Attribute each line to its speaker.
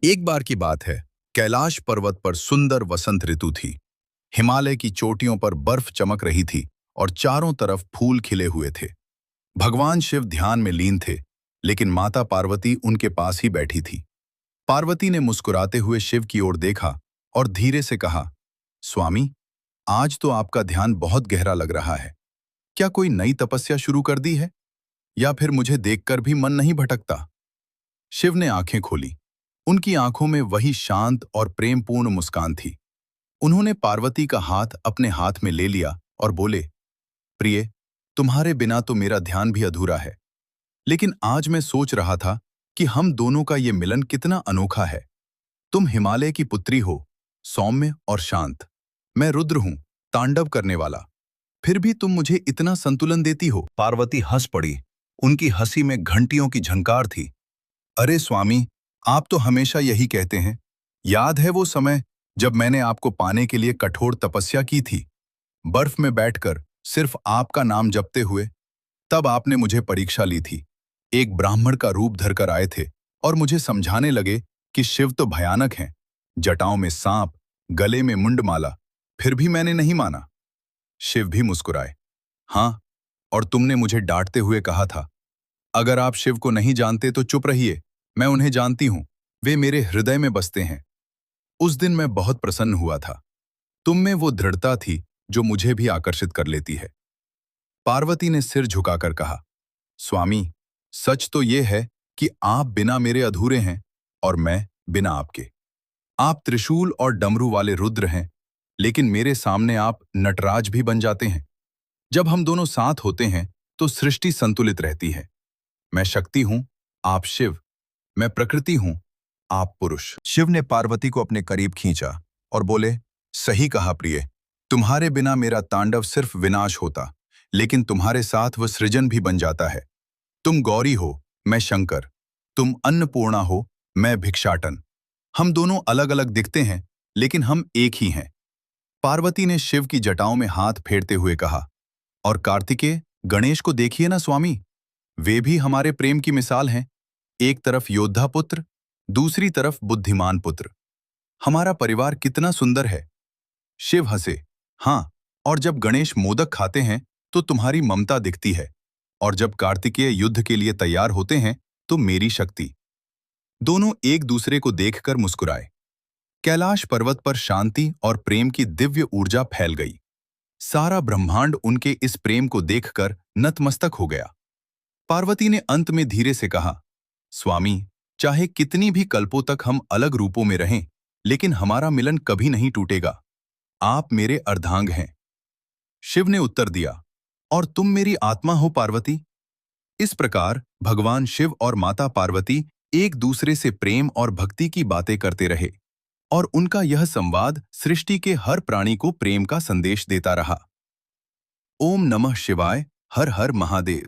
Speaker 1: एक बार की बात है, कैलाश पर्वत पर सुंदर वसंत ऋतु थी। हिमालय की चोटियों पर बर्फ चमक रही थी और चारों तरफ फूल खिले हुए थे। भगवान शिव ध्यान में लीन थे, लेकिन माता पार्वती उनके पास ही बैठी थी। पार्वती ने मुस्कुराते हुए शिव की ओर देखा और धीरे से कहा, स्वामी, आज तो आपका ध्यान बहुत गहरा लग रहा है। क्या कोई नई तपस्या शुरू कर दी है, या फिर मुझे देखकर भी मन नहीं भटकता? शिव ने आंखें खोली। उनकी आंखों में वही शांत और प्रेमपूर्ण मुस्कान थी। उन्होंने पार्वती का हाथ अपने हाथ में ले लिया और बोले, प्रिय, तुम्हारे बिना तो मेरा ध्यान भी अधूरा है। लेकिन आज मैं सोच रहा था कि हम दोनों का ये मिलन कितना अनोखा है। तुम हिमालय की पुत्री हो, सौम्य और शांत। मैं रुद्र हूं, तांडव करने वाला। फिर भी तुम मुझे इतना संतुलन देती हो। पार्वती हंस पड़ी। उनकी हंसी में घंटियों की झनकार थी। अरे स्वामी, आप तो हमेशा यही कहते हैं। याद है वो समय जब मैंने आपको पाने के लिए कठोर तपस्या की थी, बर्फ में बैठकर सिर्फ आपका नाम जपते हुए? तब आपने मुझे परीक्षा ली थी। एक ब्राह्मण का रूप धरकर आए थे और मुझे समझाने लगे कि शिव तो भयानक हैं, जटाओं में सांप, गले में मुंडमाला। फिर भी मैंने नहीं माना। शिव भी मुस्कुराए। हाँ, और तुमने मुझे डांटते हुए कहा था, अगर आप शिव को नहीं जानते तो चुप रहिए। मैं उन्हें जानती हूं, वे मेरे हृदय में बसते हैं। उस दिन मैं बहुत प्रसन्न हुआ था। तुम में वो दृढ़ता थी जो मुझे भी आकर्षित कर लेती है। पार्वती ने सिर झुकाकर कहा, स्वामी, सच तो ये है कि आप बिना मेरे अधूरे हैं और मैं बिना आपके। आप त्रिशूल और डमरू वाले रुद्र हैं, लेकिन मेरे सामने आप नटराज भी बन जाते हैं। जब हम दोनों साथ होते हैं तो सृष्टि संतुलित रहती है। मैं शक्ति हूं, आप शिव। मैं प्रकृति हूं, आप पुरुष। शिव ने पार्वती को अपने करीब खींचा और बोले, सही कहा प्रिय। तुम्हारे बिना मेरा तांडव सिर्फ विनाश होता, लेकिन तुम्हारे साथ वह सृजन भी बन जाता है। तुम गौरी हो, मैं शंकर। तुम अन्नपूर्णा हो, मैं भिक्षाटन। हम दोनों अलग अलग दिखते हैं, लेकिन हम एक ही हैं। पार्वती ने शिव की जटाओं में हाथ फेरते हुए कहा, और कार्तिकेय, गणेश को देखिए ना स्वामी। वे भी हमारे प्रेम की मिसाल हैं। एक तरफ योद्धा पुत्र, दूसरी तरफ बुद्धिमान पुत्र। हमारा परिवार कितना सुंदर है। शिव हंसे। हाँ, और जब गणेश मोदक खाते हैं तो तुम्हारी ममता दिखती है, और जब कार्तिकेय युद्ध के लिए तैयार होते हैं तो मेरी शक्ति। दोनों एक दूसरे को देखकर मुस्कुराए। कैलाश पर्वत पर शांति और प्रेम की दिव्य ऊर्जा फैल गई। सारा ब्रह्मांड उनके इस प्रेम को देखकर नतमस्तक हो गया। पार्वती ने अंत में धीरे से कहा, स्वामी, चाहे कितनी भी कल्पों तक हम अलग रूपों में रहें, लेकिन हमारा मिलन कभी नहीं टूटेगा। आप मेरे अर्धांग हैं। शिव ने उत्तर दिया, और तुम मेरी आत्मा हो पार्वती। इस प्रकार भगवान शिव और माता पार्वती एक दूसरे से प्रेम और भक्ति की बातें करते रहे, और उनका यह संवाद सृष्टि के हर प्राणी को प्रेम का संदेश देता रहा। ओम नमः शिवाय। हर हर महादेव।